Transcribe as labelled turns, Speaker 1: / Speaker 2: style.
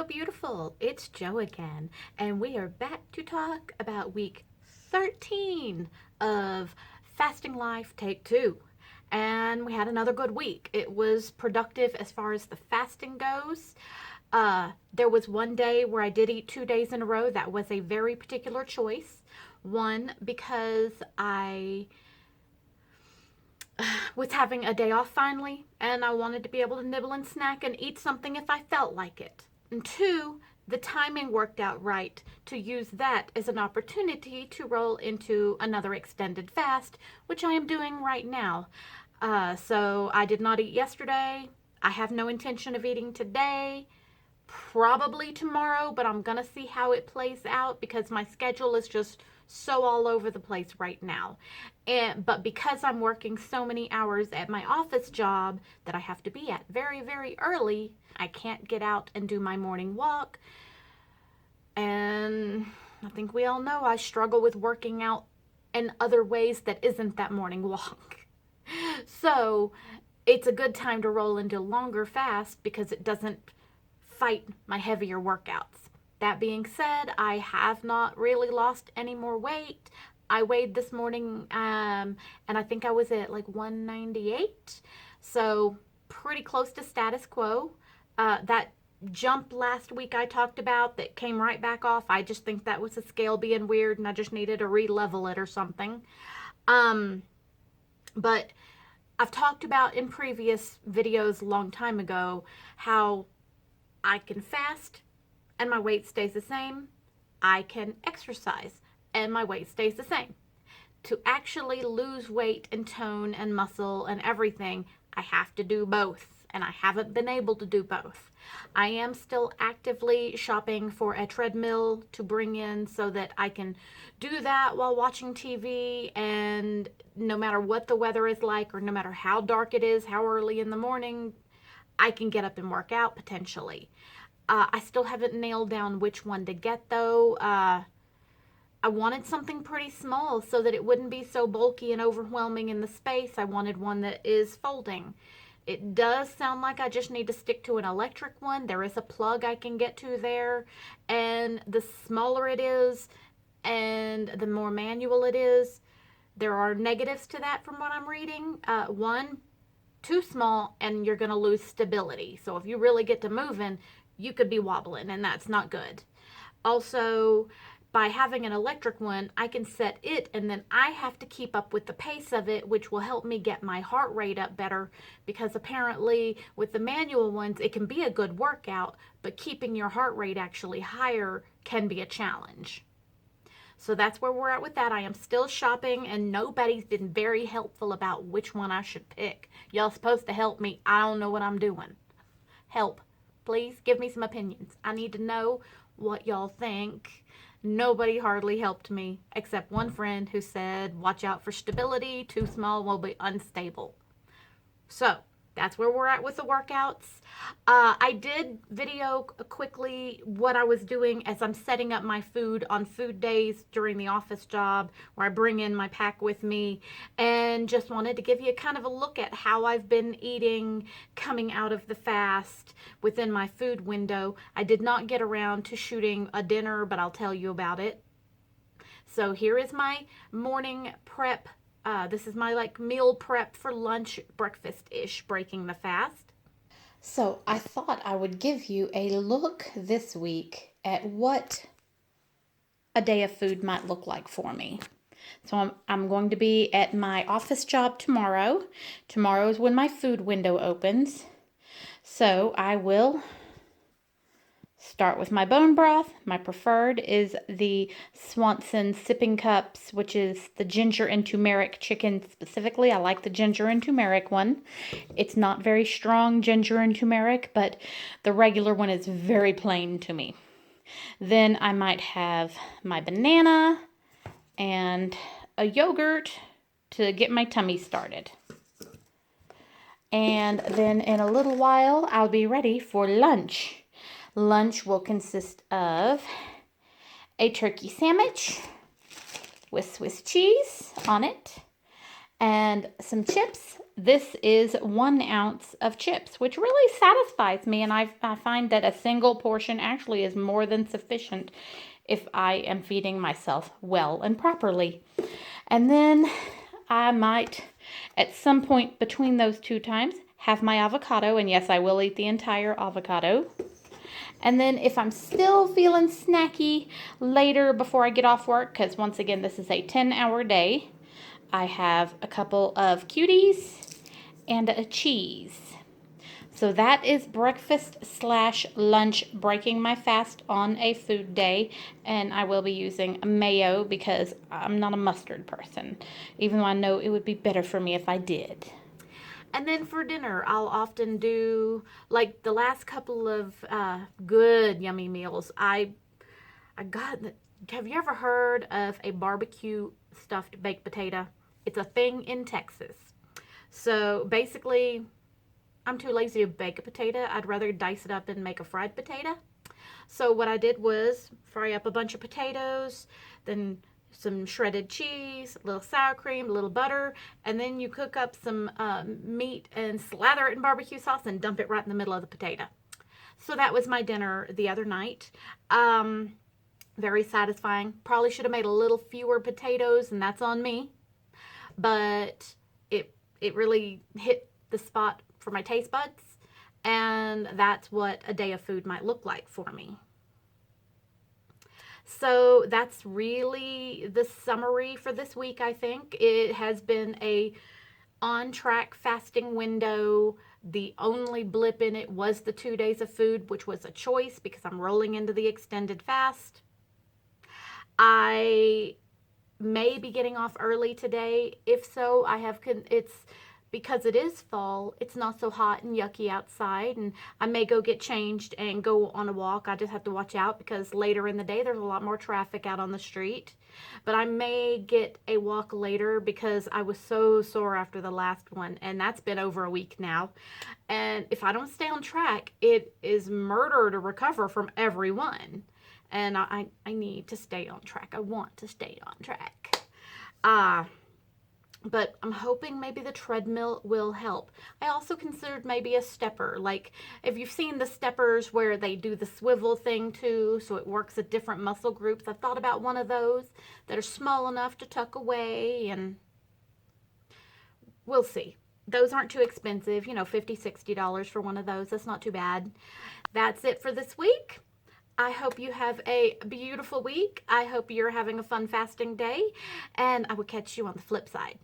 Speaker 1: beautiful. It's Joe again, and we are back to talk about week 13 of Fasting Life Take 2. And we had another good week. It was productive as far as the fasting goes. There was one day where I did eat 2 days in a row. That was a very particular choice. One, because I was having a day off finally, and I wanted to be able to nibble and snack and eat something if I felt like it. And two, the timing worked out right to use that as an opportunity to roll into another extended fast, which I am doing right now. So I did not eat yesterday. I have no intention of eating today. Probably tomorrow, but I'm gonna see how it plays out because my schedule is just so all over the place right now. But because I'm working so many hours at my office job that I have to be at very, very early, I can't get out and do my morning walk. And I think we all know I struggle with working out in other ways that isn't that morning walk. So it's a good time to roll into a longer fast because it doesn't fight my heavier workouts. That being said, I have not really lost any more weight. I weighed this morning and I think I was at like 198. So pretty close to status quo. That jump last week I talked about that came right back off, I just think that was the scale being weird and I just needed to re-level it or something. But I've talked about in previous videos a long time ago how I can fast and my weight stays the same. I can exercise and my weight stays the same. To actually lose weight and tone and muscle and everything, I have to do both, and I haven't been able to do both. I am still actively shopping for a treadmill to bring in so that I can do that while watching TV, and no matter what the weather is like or no matter how dark it is, how early in the morning, I can get up and work out potentially. I still haven't nailed down which one to get though. I wanted something pretty small so that it wouldn't be so bulky and overwhelming in the space. I wanted one that is folding. It does sound like I just need to stick to an electric one. There is a plug I can get to there. And the smaller it is and the more manual it is, there are negatives to that from what I'm reading. One, too small and you're going to lose stability. So if you really get to moving, you could be wobbling and that's not good. Also, by having an electric one, I can set it and then I have to keep up with the pace of it, which will help me get my heart rate up better because apparently with the manual ones, it can be a good workout, but keeping your heart rate actually higher can be a challenge. So that's where we're at with that. I am still shopping and nobody's been very helpful about which one I should pick. Y'all supposed to help me. I don't know what I'm doing. Help. Please give me some opinions. I need to know what y'all think. Nobody hardly helped me except one friend who said, watch out for stability. Too small will be unstable. So that's where we're at with the workouts. I did video quickly what I was doing as I'm setting up my food on food days during the office job where I bring in my pack with me, and just wanted to give you kind of a look at how I've been eating coming out of the fast within my food window. I did not get around to shooting a dinner, but I'll tell you about it. So here is my morning prep. This is my meal prep for lunch, breakfast-ish, breaking the fast. So I thought I would give you a look this week at what a day of food might look like for me. So I'm going to be at my office job tomorrow. Tomorrow is when my food window opens. So I will start with my bone broth. My preferred is the Swanson Sipping Cups, which is the ginger and turmeric chicken specifically. I like the ginger and turmeric one. It's not very strong ginger and turmeric, but the regular one is very plain to me. Then I might have my banana and a yogurt to get my tummy started. And then in a little while, I'll be ready for lunch. Lunch will consist of a turkey sandwich with Swiss cheese on it, and some chips. This is 1 ounce of chips, which really satisfies me, and I find that a single portion actually is more than sufficient if I am feeding myself well and properly. And then I might, at some point between those 2 times, have my avocado, and yes, I will eat the entire avocado. And then if I'm still feeling snacky later before I get off work, because once again, this is a 10-hour day, I have a couple of cuties and a cheese. So that is breakfast / lunch, breaking my fast on a food day. And I will be using mayo because I'm not a mustard person, even though I know it would be better for me if I did. And then for dinner, I'll often do, like the last couple of good, yummy meals. I got, have you ever heard of a barbecue stuffed baked potato? It's a thing in Texas. So basically, I'm too lazy to bake a potato. I'd rather dice it up and make a fried potato. So what I did was fry up a bunch of potatoes, then some shredded cheese, a little sour cream, a little butter, and then you cook up some meat and slather it in barbecue sauce and dump it right in the middle of the potato. So that was my dinner the other night. Very satisfying. Probably should have made a little fewer potatoes, and that's on me. But it really hit the spot for my taste buds, and that's what a day of food might look like for me. So that's really the summary for this week, I think. It has been a on-track fasting window. The only blip in it was the 2 days of food, which was a choice because I'm rolling into the extended fast. I may be getting off early today. If so, it's because it is fall, it's not so hot and yucky outside, and I may go get changed and go on a walk. I just have to watch out because later in the day there's a lot more traffic out on the street. But I may get a walk later because I was so sore after the last one, and that's been over a week now. And if I don't stay on track, it is murder to recover from everyone. And I need to stay on track. I want to stay on track. But I'm hoping maybe the treadmill will help. I also considered maybe a stepper. Like, if you've seen the steppers where they do the swivel thing too, so it works at different muscle groups. I've thought about one of those that are small enough to tuck away, and we'll see. Those aren't too expensive, $50, $60 for one of those. That's not too bad. That's it for this week. I hope you have a beautiful week. I hope you're having a fun fasting day, and I will catch you on the flip side.